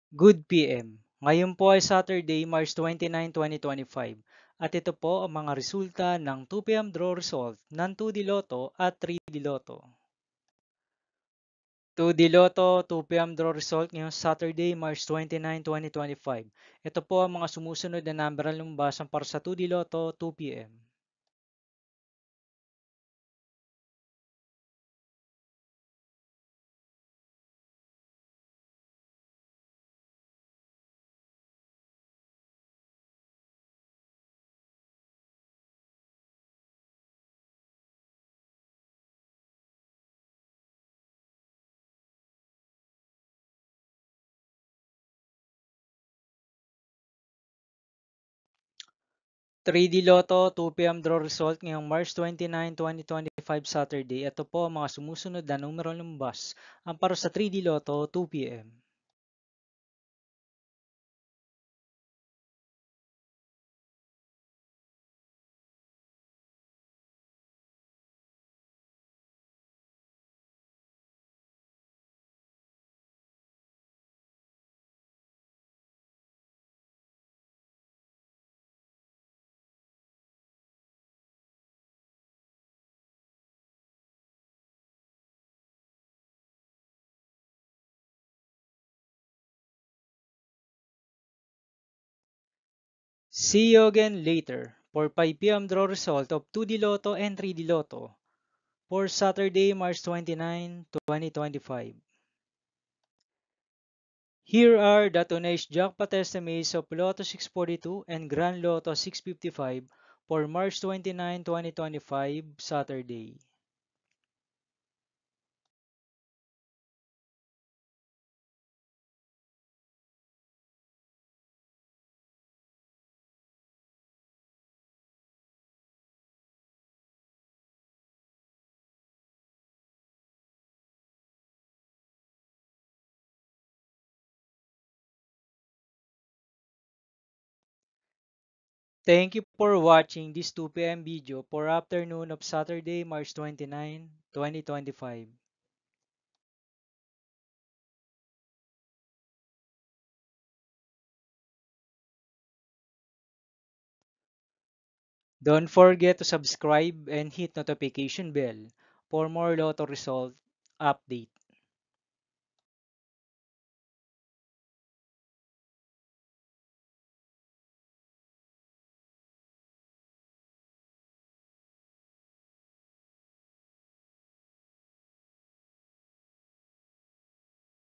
Good PM. Ngayon po ay Saturday, March 29, 2025 at ito po ang mga resulta ng 2 PM draw result ng 2D Lotto at 3D Lotto. 2D Lotto 2 PM draw result ngayong Saturday, March 29, 2025. Ito po ang mga sumusunod na number ng lumbasan para sa 2D Lotto 2 PM. 3D Lotto 2 PM draw result ngayong March 29, 2025 Saturday. Ito po ang mga sumusunod na numero ng lumbas ang para sa 3D Lotto 2 PM. See you again later for 5 PM draw result of 2D Lotto and 3D Lotto for Saturday, March 29, 2025. Here are the today's jackpot estimates of Lotto 642 and Grand Lotto 655 for March 29, 2025, Saturday. Thank you for watching this 2 PM video for afternoon of Saturday, March 29, 2025. Don't forget to subscribe and hit notification bell for more Lotto result update.